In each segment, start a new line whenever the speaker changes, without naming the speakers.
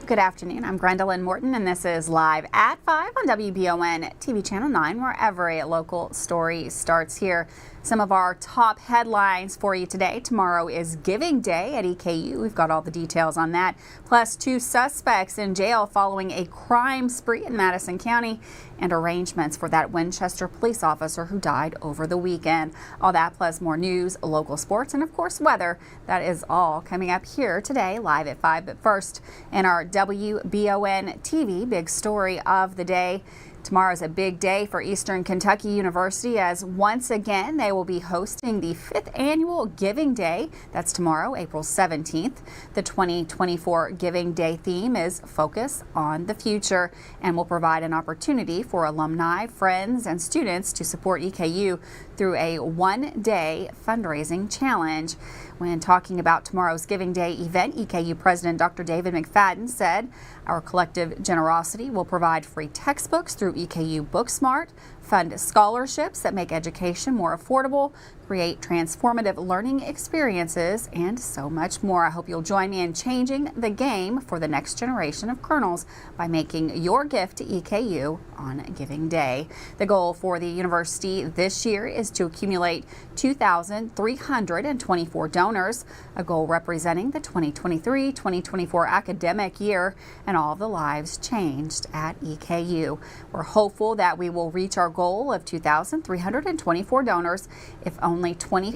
Good afternoon. I'm Gwendolyn Morton, and this is Live at 5 on WBON TV Channel 9, where every local story starts here. Some of our top headlines for you today. Tomorrow is Giving Day at EKU. We've got all the details on that. Plus, 2 suspects in jail following a crime spree in Madison County, and arrangements for that Winchester police officer who died over the weekend. All that plus more news, local sports, and of course weather. That is all coming up here today, live at 5. But first, in our WBON TV big story of the day. Tomorrow's a big day for Eastern Kentucky University, as once again they will be hosting the 5th annual Giving Day. That's tomorrow, April 17th. The 2024 Giving Day theme is Focus on the Future, and will provide an opportunity for alumni, friends, and students to support EKU through a one-day fundraising challenge. When talking about tomorrow's Giving Day event, EKU President Dr. David McFadden said, "Our collective generosity will provide free textbooks through EKU Booksmart, fund scholarships that make education more affordable, create transformative learning experiences, and so much more." I hope you'll join me in changing the game for the next generation of colonels by making your gift to EKU on Giving Day. The goal for the university this year is to accumulate 2,324 donors, a goal representing the 2023-2024 academic year and all the lives changed at EKU. We're hopeful that we will reach our goal of 2,324 donors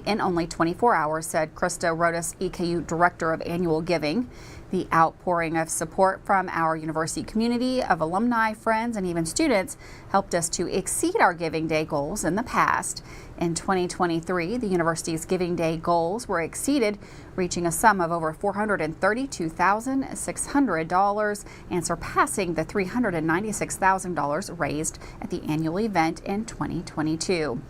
in only 24 hours, said Krista Rodas, EKU Director of Annual Giving. The outpouring of support from our university community of alumni, friends, and even students helped us to exceed our Giving Day goals in the past. In 2023, the university's Giving Day goals were exceeded, reaching a sum of over $432,600 and surpassing the $396,000 raised at the annual event in 2022.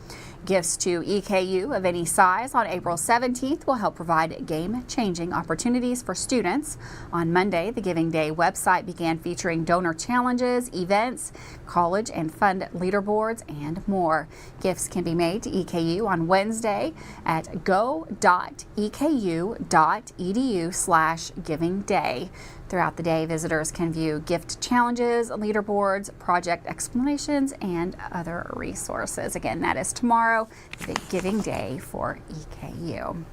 Gifts to EKU of any size on April 17th will help provide game-changing opportunities for students. On Monday, the Giving Day website began featuring donor challenges, events, college and fund leaderboards, and more. Gifts can be made to EKU on Wednesday at go.eku.edu/givingday. Throughout the day, visitors can view gift challenges, leaderboards, project explanations, and other resources. Again, that is tomorrow, the Giving Day for EKU.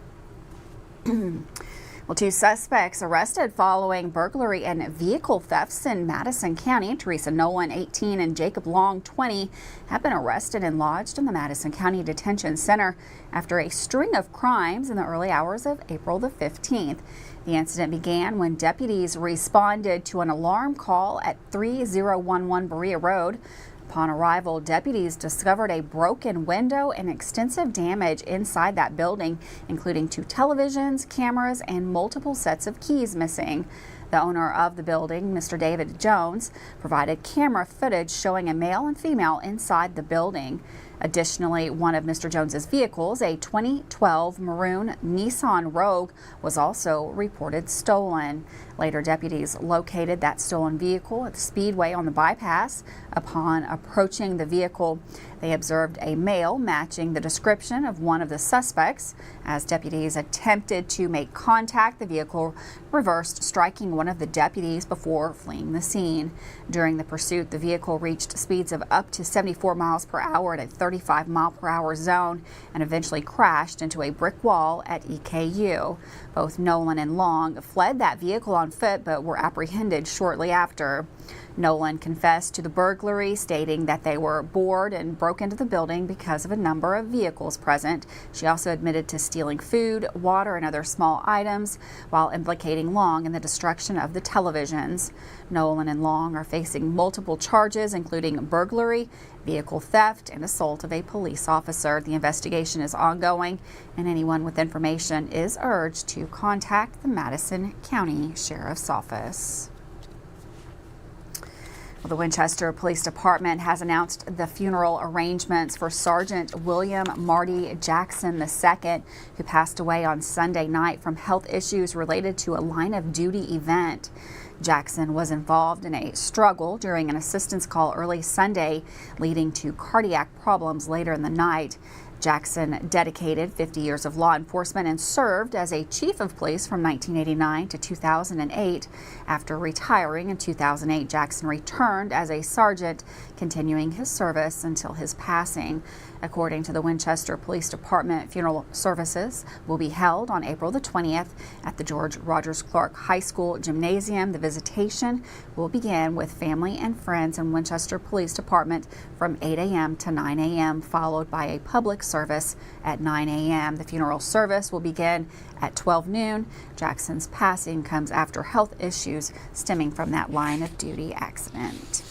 Well, 2 suspects arrested following burglary and vehicle thefts in Madison County. Teresa Nolan, 18, and Jacob Long, 20, have been arrested and lodged in the Madison County Detention Center after a string of crimes in the early hours of April the 15th. The incident began when deputies responded to an alarm call at 3011 Berea Road. Upon arrival, deputies discovered a broken window and extensive damage inside that building, including 2 televisions, cameras, and multiple sets of keys missing. The owner of the building, Mr. David Jones, provided camera footage showing a male and female inside the building. Additionally, one of Mr. Jones's vehicles, a 2012 maroon Nissan Rogue, was also reported stolen. Later, deputies located that stolen vehicle at the speedway on the bypass. Upon approaching the vehicle, they observed a male matching the description of one of the suspects. As deputies attempted to make contact, the vehicle reversed, striking one of the deputies before fleeing the scene. During the pursuit, the vehicle reached speeds of up to 74 miles per hour at a 35-mile-per-hour zone and eventually crashed into a brick wall at EKU. Both Nolan and Long fled that vehicle on foot but were apprehended shortly after. Nolan confessed to the burglary, stating that they were bored and broke into the building because of a number of vehicles present. She also admitted to stealing food, water, and other small items, while implicating Long in the destruction of the televisions. Nolan and Long are facing multiple charges, including burglary, vehicle theft, and assault of a police officer. The investigation is ongoing, and anyone with information is urged to contact the Madison County Sheriff's Office. Well, the Winchester Police Department has announced the funeral arrangements for Sergeant William Marty Jackson II, who passed away on Sunday night from health issues related to a line of duty event. Jackson was involved in a struggle during an assistance call early Sunday, leading to cardiac problems later in the night. Jackson dedicated 50 years of law enforcement and served as a chief of police from 1989 to 2008. After retiring in 2008, Jackson returned as a sergeant, continuing his service until his passing. According to the Winchester Police Department, funeral services will be held on April the 20th at the George Rogers Clark High School Gymnasium. The visitation will begin with family and friends in Winchester Police Department from 8 a.m. to 9 a.m., followed by a public service at 9 a.m. The funeral service will begin at 12 noon. Jackson's passing comes after health issues stemming from that line of duty accident.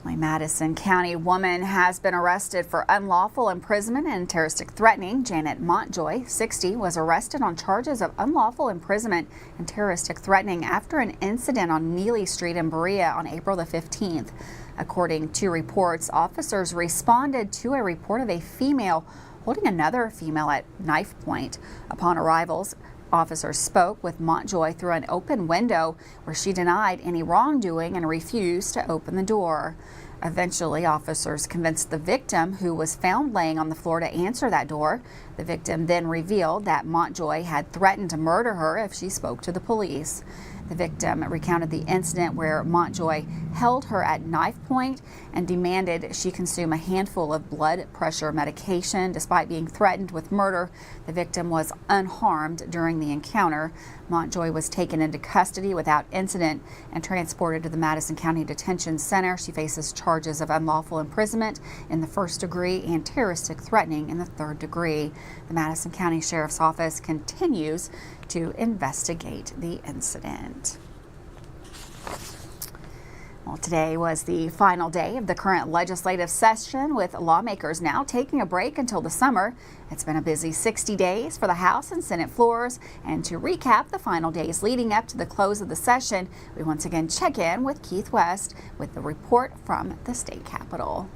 A Madison County woman has been arrested for unlawful imprisonment and terroristic threatening. Janet Montjoy, 60, was arrested on charges of unlawful imprisonment and terroristic threatening after an incident on Neely Street in Berea on April the 15th. According to reports, officers responded to a report of a female holding another female at knife point. Upon arrivals, officers spoke with Montjoy through an open window where she denied any wrongdoing and refused to open the door. Eventually, officers convinced the victim, who was found laying on the floor, to answer that door. The victim then revealed that Montjoy had threatened to murder her if she spoke to the police. The victim recounted the incident where Montjoy held her at knife point and demanded she consume a handful of blood pressure medication. Despite being threatened with murder, the victim was unharmed during the encounter. Montjoy was taken into custody without incident and transported to the Madison County Detention Center. She faces charges of unlawful imprisonment in the first degree and terroristic threatening in the third degree. The Madison County Sheriff's Office continues to investigate the incident. Well, today was the final day of the current legislative session, with lawmakers now taking a break until the summer. It's been a busy 60 days for the House and Senate floors. And to recap the final days leading up to the close of the session, we once again check in with Keith West with the report from the state capitol.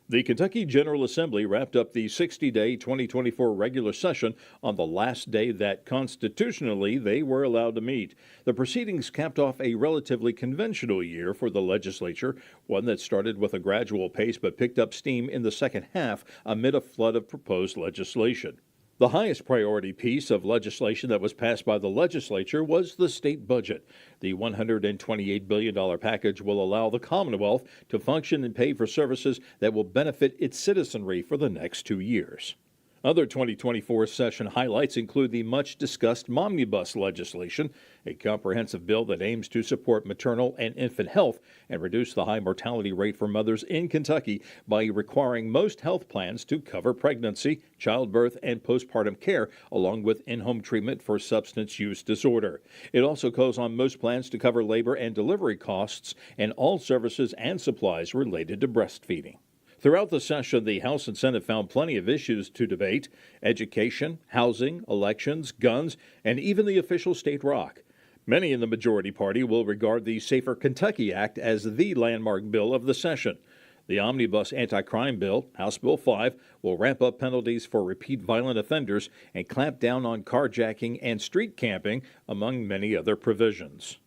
The Kentucky General Assembly wrapped up the 60-day 2024 regular session on the last day that constitutionally they were allowed to meet. The proceedings capped off a relatively conventional year for the legislature, one that started with a gradual pace but picked up steam in the second half amid a flood of proposed legislation. The highest priority piece of legislation that was passed by the legislature was the state budget. The $128 billion package will allow the Commonwealth to function and pay for services that will benefit its citizenry for the next 2 years. Other 2024 session highlights include the much-discussed Momnibus legislation, a comprehensive bill that aims to support maternal and infant health and reduce the high mortality rate for mothers in Kentucky by requiring most health plans to cover pregnancy, childbirth, and postpartum care, along with in-home treatment for substance use disorder. It also calls on most plans to cover labor and delivery costs and all services and supplies related to breastfeeding. Throughout the session, the House and Senate found plenty of issues to debate: education, housing, elections, guns, and even the official state rock. Many in the majority party will regard the Safer Kentucky Act as the landmark bill of the session. The Omnibus Anti-Crime Bill, House Bill 5, will ramp up penalties for repeat violent offenders and clamp down on carjacking and street camping, among many other provisions.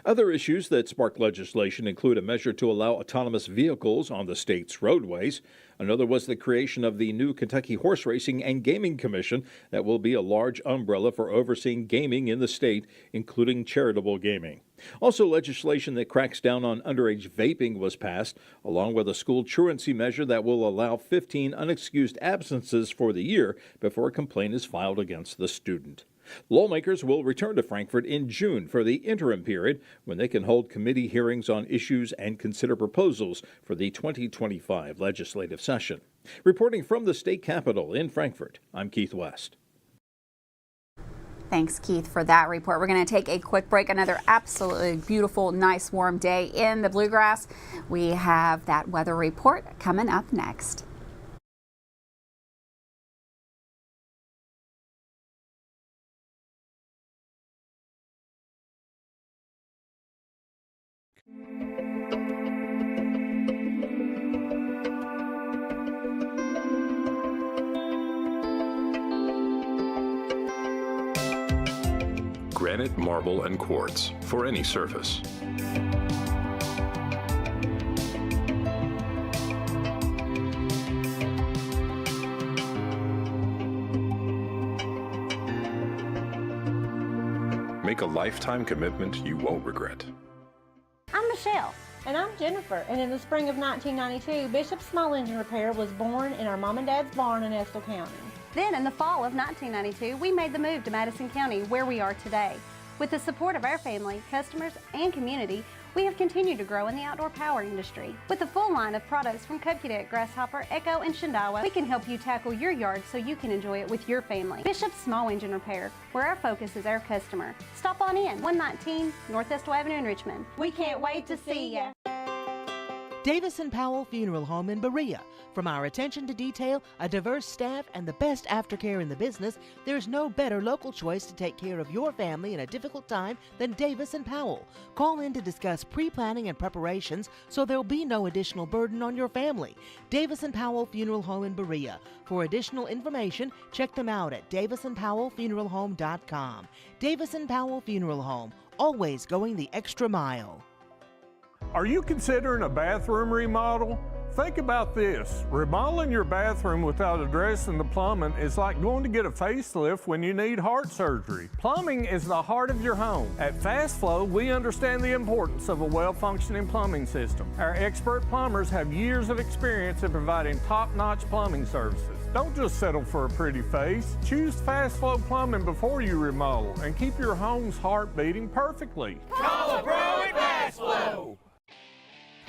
Other issues that sparked legislation include a measure to allow autonomous vehicles on the state's roadways. Another was the creation of the new Kentucky Horse Racing and Gaming Commission that will be a large umbrella for overseeing gaming in the state, including charitable gaming. Also, legislation that cracks down on underage vaping was passed, along with a school truancy measure that will allow 15 unexcused absences for the year before a complaint is filed against the student. Lawmakers will return to Frankfort in June for the interim period, when they can hold committee hearings on issues and consider proposals for the 2025 legislative session. Reporting from the state capitol in Frankfort, I'm Keith West.
Thanks, Keith, for that report. We're going to take a quick break. Another absolutely beautiful, nice, warm day in the Bluegrass. We have that weather report coming up next.
Granite, marble, and quartz for any surface. Make a lifetime commitment you won't regret.
I'm Michelle.
And I'm Jennifer, and in the spring of 1992, Bishop Small Engine Repair was born in our mom and dad's barn in Estill County.
Then in the fall of 1992, we made the move to Madison County, where we are today. With the support of our family, customers, and community, we have continued to grow in the outdoor power industry. With a full line of products from Cupcadet, Grasshopper, Echo, and Shindawa, we can help you tackle your yard so you can enjoy it with your family. Bishop Small Engine Repair, where our focus is our customer. Stop on in, 119 North Estill Avenue in Richmond. We can't wait to see ya.
Davis & Powell Funeral Home in Berea. From our attention to detail, a diverse staff, and the best aftercare in the business, there's no better local choice to take care of your family in a difficult time than Davis & Powell. Call in to discuss pre-planning and preparations so there'll be no additional burden on your family. Davis & Powell Funeral Home in Berea. For additional information, check them out at davisandpowellfuneralhome.com. Davis & Powell Funeral Home, always going the extra mile.
Are you considering a bathroom remodel? Think about this. Remodeling your bathroom without addressing the plumbing is like going to get a facelift when you need heart surgery. Plumbing is the heart of your home. At Fast Flow, we understand the importance of a well-functioning plumbing system. Our expert plumbers have years of experience in providing top-notch plumbing services. Don't just settle for a pretty face. Choose Fast Flow Plumbing before you remodel and keep your home's heart beating perfectly.
Call a pro at Fast Flow.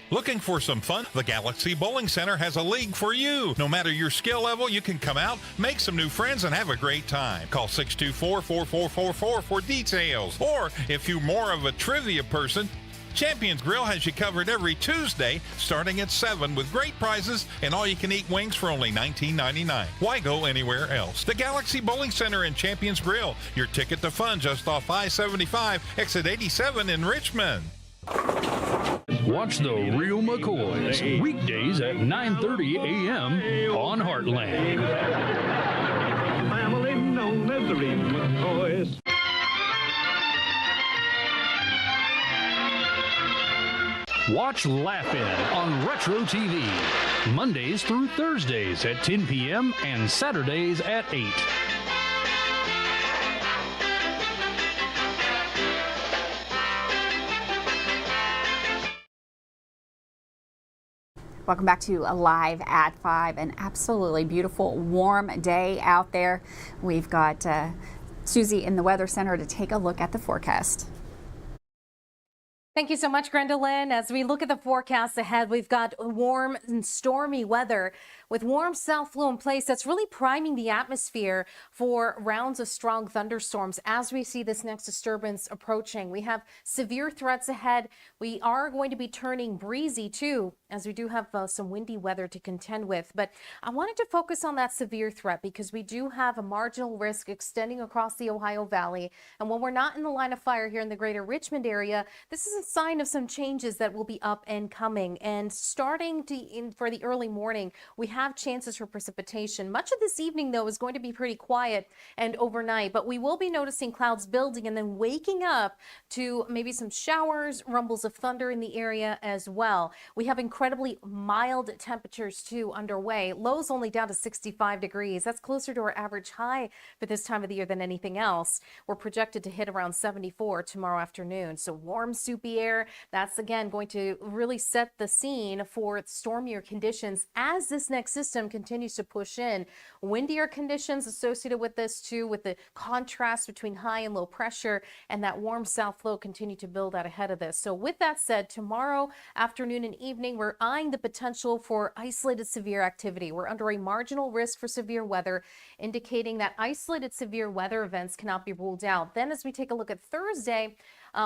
Looking for some fun? The Galaxy Bowling Center has a league for you. No matter your skill level, you can come out, make some new friends, and have a great time. Call 624-4444 for details. Or if you're more of a trivia person, Champions Grill has you covered every Tuesday starting at 7 with great prizes and all-you-can-eat wings for only $19.99. Why go anywhere else? The Galaxy Bowling Center and Champions Grill, your ticket to fun just off I-75, exit 87 in Richmond.
Watch The Real McCoys weekdays at 9:30 a.m. on Heartland.
Family known as The Real McCoys.
Watch Laugh-In on Retro TV Mondays through Thursdays at 10 p.m. and Saturdays at 8.
Welcome back to Alive at 5. An absolutely beautiful, warm day out there. We've got Susie in the Weather Center to take a look at the forecast.
Thank you so much, Gwendolyn. As we look at the forecast ahead, we've got warm and stormy weather with warm south flow in place that's really priming the atmosphere for rounds of strong thunderstorms as we see this next disturbance approaching. We have severe threats ahead. We are going to be turning breezy too, as we do have some windy weather to contend with. But I wanted to focus on that severe threat because we do have a marginal risk extending across the Ohio Valley. And when we're not in the line of fire here in the greater Richmond area, this is a sign of some changes that will be up and coming. And starting for the early morning, we have chances for precipitation. Much of this evening, though, is going to be pretty quiet and overnight, but we will be noticing clouds building and then waking up to maybe some showers, rumbles of thunder in the area as well. We have incredibly mild temperatures too underway. Lows only down to 65 degrees. That's closer to our average high for this time of the year than anything else. We're projected to hit around 74 tomorrow afternoon. So warm, soupy air. That's again going to really set the scene for stormier conditions as this next system continues to push in. Windier conditions associated with this too, with the contrast between high and low pressure, and that warm south flow continue to build out ahead of this. So with that said, tomorrow afternoon and evening, we're eyeing the potential for isolated severe activity. We're under a marginal risk for severe weather, indicating that isolated severe weather events cannot be ruled out. Then as we take a look at Thursday,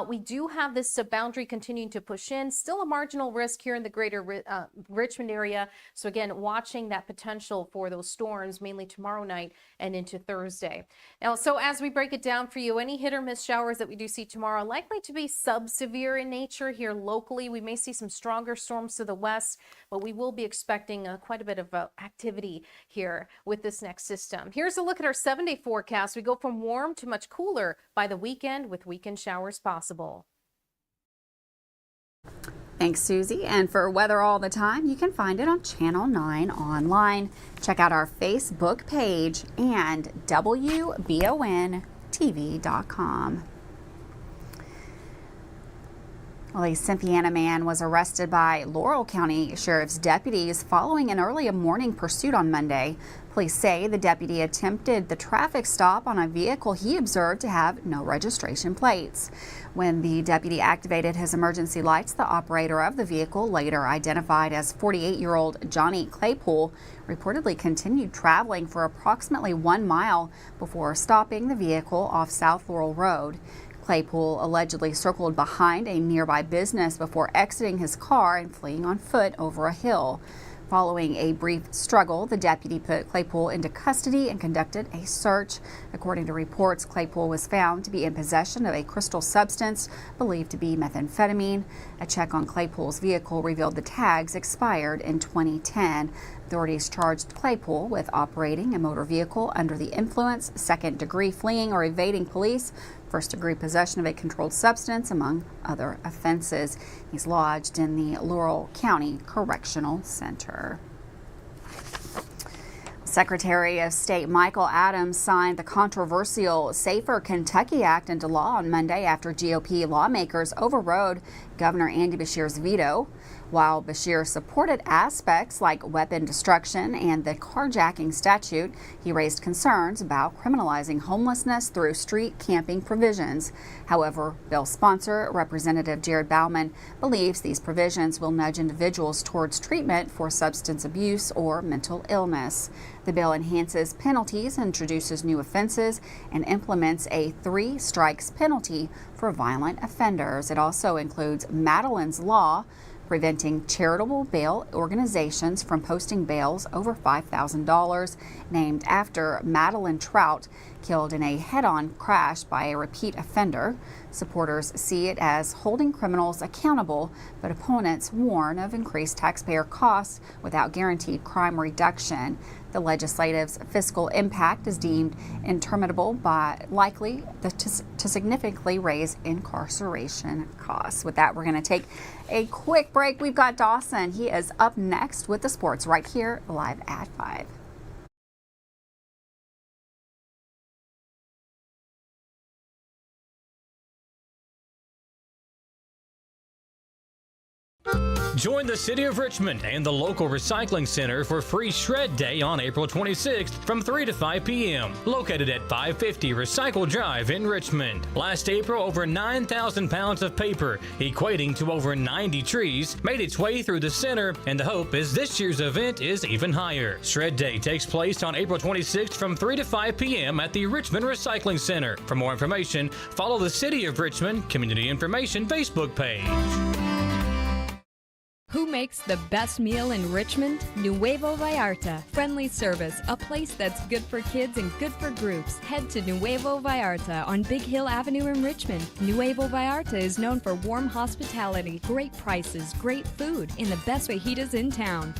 we do have this boundary continuing to push in. Still a marginal risk here in the greater Richmond area. So again, watching that potential for those storms mainly tomorrow night and into Thursday. Now, so as we break it down for you, any hit or miss showers that we do see tomorrow likely to be sub-severe in nature here locally. We may see some stronger storms to the west, but we will be expecting quite a bit of activity here with this next system. Here's a look at our 7-day forecast. We go from warm to much cooler by the weekend with weekend showers possible.
Thanks, Susie. And for weather all the time, you can find it on Channel 9 online. Check out our Facebook page and WBONTV.com. Well, a Cynthiana man was arrested by Laurel County Sheriff's deputies following an early morning pursuit on Monday. Police say the deputy attempted the traffic stop on a vehicle he observed to have no registration plates. When the deputy activated his emergency lights, the operator of the vehicle, later identified as 48-year-old Johnny Claypool, reportedly continued traveling for approximately 1 mile before stopping the vehicle off South Laurel Road. Claypool allegedly circled behind a nearby business before exiting his car and fleeing on foot over a hill. Following a brief struggle, the deputy put Claypool into custody and conducted a search. According to reports, Claypool was found to be in possession of a crystal substance believed to be methamphetamine. A check on Claypool's vehicle revealed the tags expired in 2010. Authorities charged Claypool with operating a motor vehicle under the influence, second-degree fleeing or evading police, first-degree possession of a controlled substance, among other offenses. He's lodged in the Laurel County Correctional Center. Secretary of State Michael Adams signed the controversial Safer Kentucky Act into law on Monday after GOP lawmakers overrode Governor Andy Beshear's veto. While Beshear supported aspects like weapon destruction and the carjacking statute, he raised concerns about criminalizing homelessness through street camping provisions. However, bill sponsor Representative Jared Bauman believes these provisions will nudge individuals towards treatment for substance abuse or mental illness. The bill enhances penalties, introduces new offenses, and implements a 3 strikes penalty for violent offenders. It also includes Madeline's Law, preventing charitable bail organizations from posting bails over $5,000, named after Madeline Trout, killed in a head-on crash by a repeat offender. Supporters see it as holding criminals accountable, but opponents warn of increased taxpayer costs without guaranteed crime reduction. The legislative's fiscal impact is deemed interminable, but likely to significantly raise incarceration costs. With that, we're going to take a quick break. We've got Dawson. He is up next with the sports right here live at 5.
Join the City of Richmond and the local recycling center for Free Shred Day on April 26th from 3 to 5 p.m. Located at 550 Recycle Drive in Richmond. Last April, over 9,000 pounds of paper, equating to over 90 trees, made its way through the center, and the hope is this year's event is even higher. Shred Day takes place on April 26th from 3 to 5 p.m. at the Richmond Recycling Center. For more information, follow the City of Richmond Community Information Facebook page.
Who makes the best meal in Richmond? Nuevo Vallarta. Friendly service, a place that's good for kids and good for groups. Head to Nuevo Vallarta on Big Hill Avenue in Richmond. Nuevo Vallarta is known for warm hospitality, great prices, great food, and the best fajitas in town.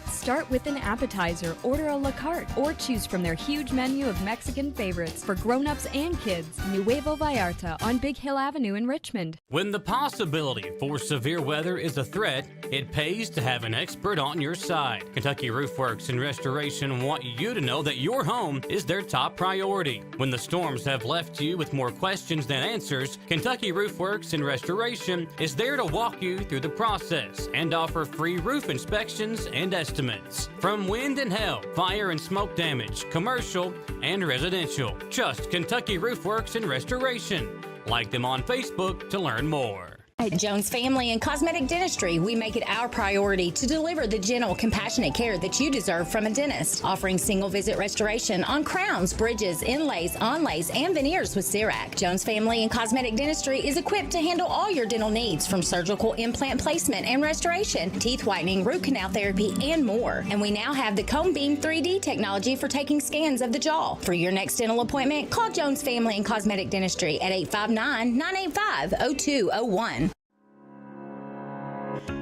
Start with an appetizer, order a la carte, or choose from their huge menu of Mexican favorites for grown-ups and kids. Nuevo Vallarta on Big Hill Avenue in Richmond.
When the possibility for severe weather is a threat, it pays to have an expert on your side. Kentucky Roof Works and Restoration want you to know that your home is their top priority. When the storms have left you with more questions than answers, Kentucky Roof Works and Restoration is there to walk you through the process and offer free roof inspections and estimates. From wind and hail, fire and smoke damage, commercial and residential. Trust Kentucky Roof Works and Restoration. Like them on Facebook to learn more.
At Jones Family and Cosmetic Dentistry, we make it our priority to deliver the gentle, compassionate care that you deserve from a dentist. Offering single-visit restoration on crowns, bridges, inlays, onlays, and veneers with CERAC. Jones Family and Cosmetic Dentistry is equipped to handle all your dental needs, from surgical implant placement and restoration, teeth whitening, root canal therapy, and more. And we now have the Cone Beam 3D technology for taking scans of the jaw. For your next dental appointment, call Jones Family and Cosmetic Dentistry at 859-985-0201.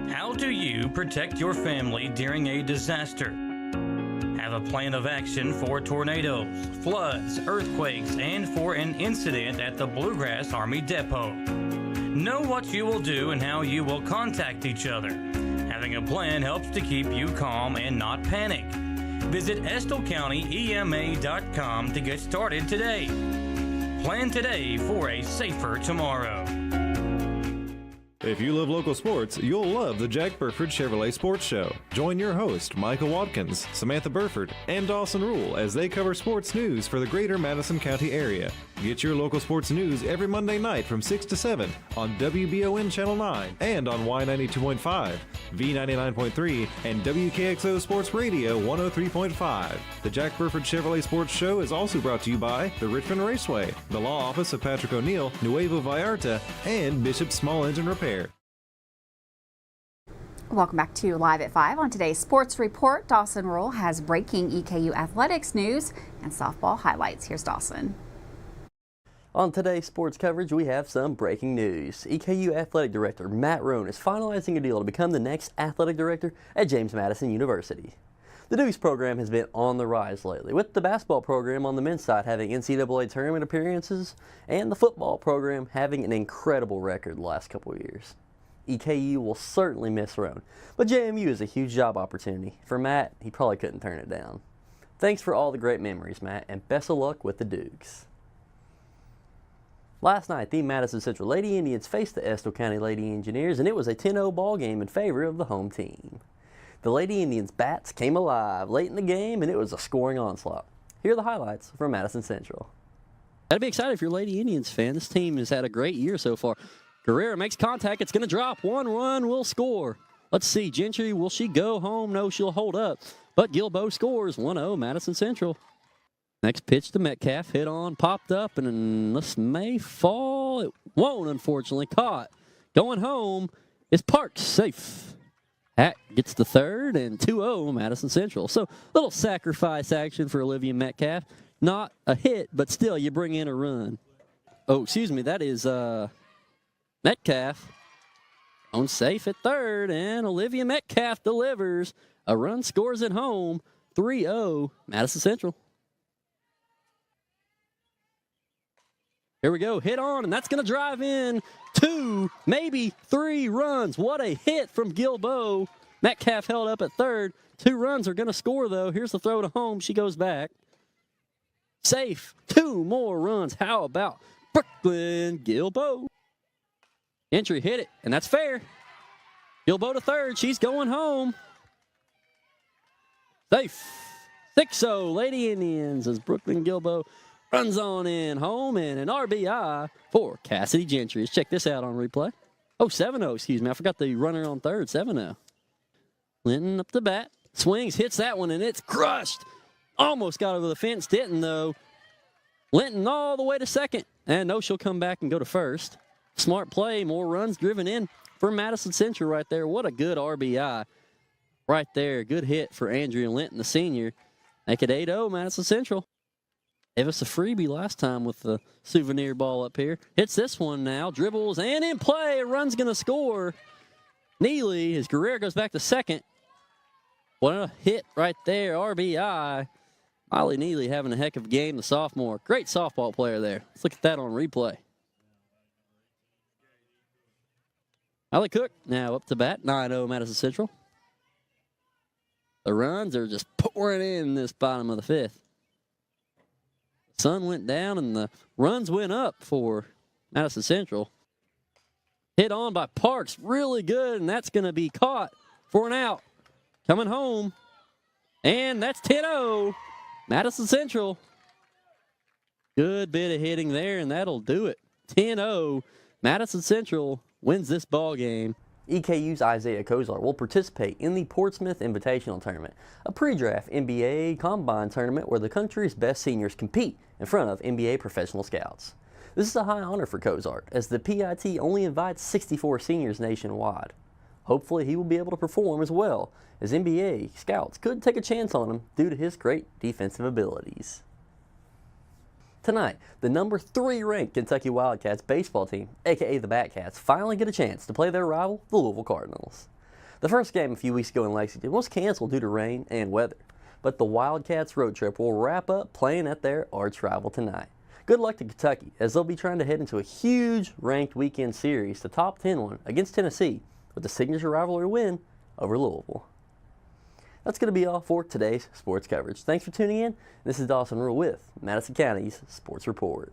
How do you protect your family during a disaster? Have a plan of action for tornadoes, floods, earthquakes, and for an incident at the Bluegrass Army Depot. Know what you will do and how you will contact each other. Having a plan helps to keep you calm and not panic. Visit EstleCountyEMA.com to get started today. Plan today for a safer tomorrow.
If you love local sports, you'll love the Jack Burford Chevrolet Sports Show. Join your host, Michael Watkins, Samantha Burford, and Dawson Rule as they cover sports news for the greater Madison County area. Get your local sports news every Monday night from 6 to 7 on WBON Channel 9 and on Y92.5, V99.3, and WKXO Sports Radio 103.5. The Jack Burford Chevrolet Sports Show is also brought to you by the Richmond Raceway, the Law Office of Patrick O'Neill, Nuevo Vallarta, and Bishop Small Engine Repair.
Welcome back to Live at 5. On today's Sports Report, Dawson Rule has breaking EKU athletics news and softball highlights. Here's Dawson.
On today's sports coverage, we have some breaking news. EKU Athletic Director Matt Roan is finalizing a deal to become the next athletic director at James Madison University. The Dukes program has been on the rise lately, with the basketball program on the men's side having NCAA tournament appearances and the football program having an incredible record the last couple of years. EKU will certainly miss Roan, but JMU is a huge job opportunity. For Matt, he probably couldn't turn it down. Thanks for all the great memories, Matt, and best of luck with the Dukes. Last night, the Madison Central Lady Indians faced the Estill County Lady Engineers, and it was a 10-0 ball game in favor of the home team. The Lady Indians' bats came alive late in the game, and it was a scoring onslaught. Here are the highlights from Madison Central.
Gotta be excited if you're a Lady Indians fan. This team has had a great year so far. Guerrero makes contact. It's going to drop. 1 run will score. Let's see. Gentry, will she go home? No, she'll hold up. But Gilbo scores. 1-0 Madison Central. Next pitch to Metcalf. Hit on, popped up, and this may fall. It won't, unfortunately. Caught. Going home is Parks. Safe. Hack gets the third, and 2-0 Madison Central. So, little sacrifice action for Olivia Metcalf. Not a hit, but still, you bring in a run. Oh, excuse me. That is Metcalf on safe at third, and Olivia Metcalf delivers. A run scores at home. 3-0 Madison Central. Here we go. Hit on, and that's going to drive in 2, maybe 3 runs. What a hit from Gilbo. Metcalf held up at third. 2 runs are going to score, though. Here's the throw to home. She goes back. Safe. 2 more runs. How about Brooklyn Gilbo? Entry hit it, and that's fair. Gilbo to third. She's going home. Safe. 6-0 Lady Indians as Brooklyn Gilbo runs on in home, and an RBI for Cassidy Gentry. Let's check this out on replay. Oh, 7-0, excuse me. I forgot the runner on third. 7-0. Linton up the bat. Swings, hits that one, and it's crushed. Almost got over the fence, didn't, though. Linton all the way to second. And no, she'll come back and go to first. Smart play, more runs driven in for Madison Central right there. What a good RBI right there. Good hit for Andrea Linton, the senior. Make it 8-0 Madison Central. Gave us a freebie last time with the souvenir ball up here. Hits this one now, dribbles, and in play. A run's going to score. Neely, his career goes back to second. What a hit right there, RBI. Molly Neely having a heck of a game, the sophomore. Great softball player there. Let's look at that on replay. Allie Cook now up to bat, 9-0 Madison Central. The runs are just pouring in this bottom of the fifth. The sun went down and the runs went up for Madison Central. Hit on by Parks, really good, and that's going to be caught for an out. Coming home, and that's 10-0 Madison Central. Good bit of hitting there, and that'll do it. 10-0 Madison Central wins this ball game.
EKU's Isaiah Kozar will participate in the Portsmouth Invitational Tournament, a pre-draft NBA combine tournament where the country's best seniors compete in front of NBA professional scouts. This is a high honor for Kozar, as the PIT only invites 64 seniors nationwide. Hopefully he will be able to perform as well, as NBA scouts could take a chance on him due to his great defensive abilities. Tonight, the number 3 ranked Kentucky Wildcats baseball team, aka the Batcats, finally get a chance to play their rival, the Louisville Cardinals. The first game a few weeks ago in Lexington was canceled due to rain and weather, but the Wildcats road trip will wrap up playing at their arch rival tonight. Good luck to Kentucky, as they'll be trying to head into a huge ranked weekend series, the top 10 one, against Tennessee, with the signature rivalry win over Louisville. That's going to be all for today's sports coverage. Thanks for tuning in. This is Dawson Rule with Madison County's Sports Report.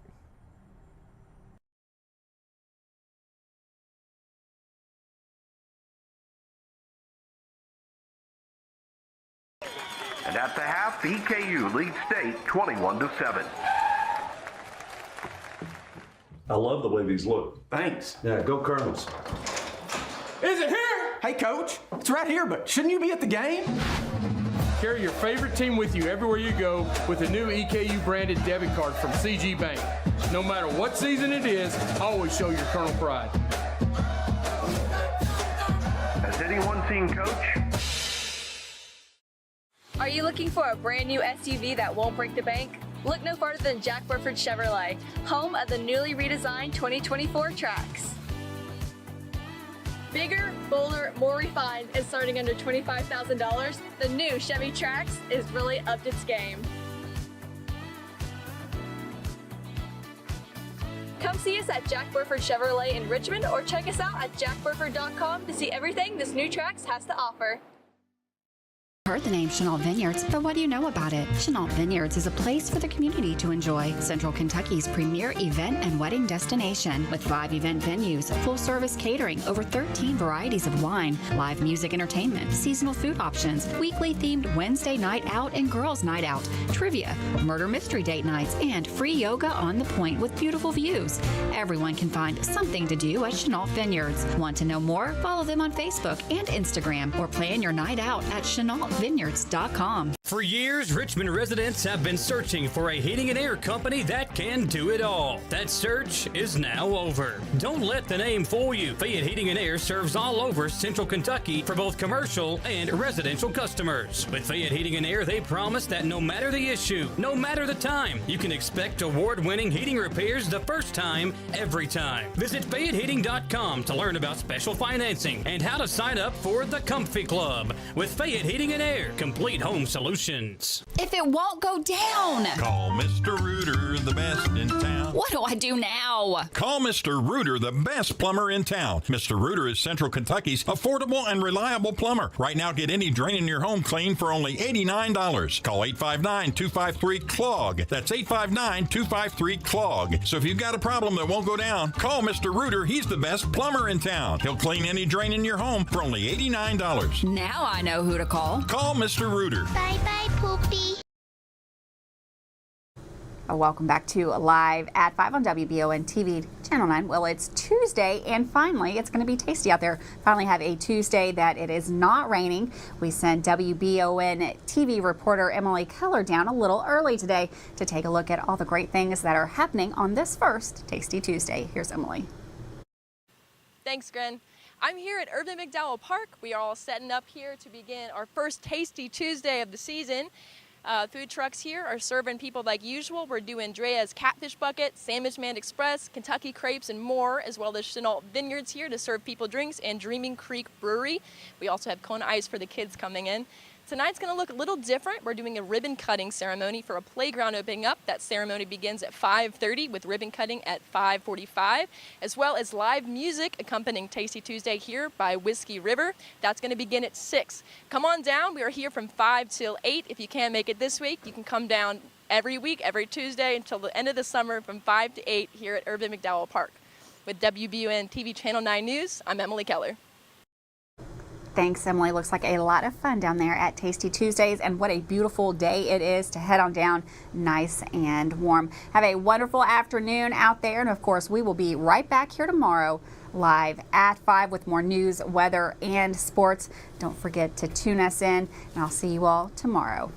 And at the half, the EKU leads state 21-7.
I love the way these look.
Thanks.
Yeah, go Colonels.
Is it here? Hey, Coach. It's right here, but shouldn't you be at the game?
Carry your favorite team with you everywhere you go with a new EKU branded debit card from CG Bank. No matter what season it is, always show your Colonel pride.
Has anyone seen Coach?
Are you looking for a brand new SUV that won't break the bank? Look no farther than Jack Burford Chevrolet, home of the newly redesigned 2024 Trax. Bigger, bolder, more refined, and starting under $25,000, the new Chevy Trax is really upped its game. Come see us at Jack Burford Chevrolet in Richmond or check us out at jackburford.com to see everything this new Trax has to offer.
Heard the name Chenault Vineyards, but what do you know about it? Chenault Vineyards is a place for the community to enjoy. Central Kentucky's premier event and wedding destination with 5 event venues, full-service catering, over 13 varieties of wine, live music entertainment, seasonal food options, weekly themed Wednesday night out and girls night out, trivia, murder mystery date nights, and free yoga on the point with beautiful views. Everyone can find something to do at Chenault Vineyards. Want to know more? Follow them on Facebook and Instagram or plan your night out at chenaultvineyards.com.
For years, Richmond residents have been searching for a heating and air company that can do it all. That search is now over. Don't let the name fool you. Fayette Heating and Air serves all over Central Kentucky for both commercial and residential customers. With Fayette Heating and Air, they promise that no matter the issue, no matter the time, you can expect award-winning heating repairs the first time, every time. Visit FayetteHeating.com to learn about special financing and how to sign up for the Comfy Club. With Fayette Heating and Air, complete home solutions.
If it won't go down,
Call Mr. Rooter, the best in town.
what do I do now?
Call Mr. Rooter, the best plumber in town. Mr. Rooter is Central Kentucky's affordable and reliable plumber. Right now, get any drain in your home cleaned for only $89. Call 859-253-CLOG. That's 859-253-CLOG. So if you've got a problem that won't go down, call Mr. Rooter. He's the best plumber in town. He'll clean any drain in your home for only $89.
Now I know who to call.
Call Mr. Rooter.
Bye-bye, Poopy. Welcome back to Live at 5 on WBON TV Channel 9. Well, it's Tuesday, and finally, it's going to be tasty out there. Finally have a Tuesday that it is not raining. We sent WBON TV reporter Emily Keller down a little early today to take a look at all the great things that are happening on this first Tasty Tuesday. Here's Emily.
Thanks, Gren. I'm here at Irvin McDowell Park. We are all setting up here to begin our first Tasty Tuesday of the season. Food trucks here are serving people like usual. We're doing Drea's Catfish Bucket, Sandwich Man Express, Kentucky Crepes, and more, as well as Chenault Vineyards here to serve people drinks, and Dreaming Creek Brewery. We also have Kona Ice for the kids coming in. Tonight's going to look a little different. We're doing a ribbon cutting ceremony for a playground opening up. That ceremony begins at 5:30 with ribbon cutting at 5:45, as well as live music accompanying Tasty Tuesday here by Whiskey River. That's going to begin at 6. Come on down. We are here from 5 till 8. If you can't make it this week, you can come down every week, every Tuesday until the end of the summer from 5 to 8 here at Irvin McDowell Park. With WBON TV Channel 9 News, I'm Emily Keller.
Thanks, Emily. Looks like a lot of fun down there at Tasty Tuesdays, and what a beautiful day it is to head on down, nice and warm. Have a wonderful afternoon out there, and of course, we will be right back here tomorrow live at 5 with more news, weather, and sports. Don't forget to tune us in, and I'll see you all tomorrow.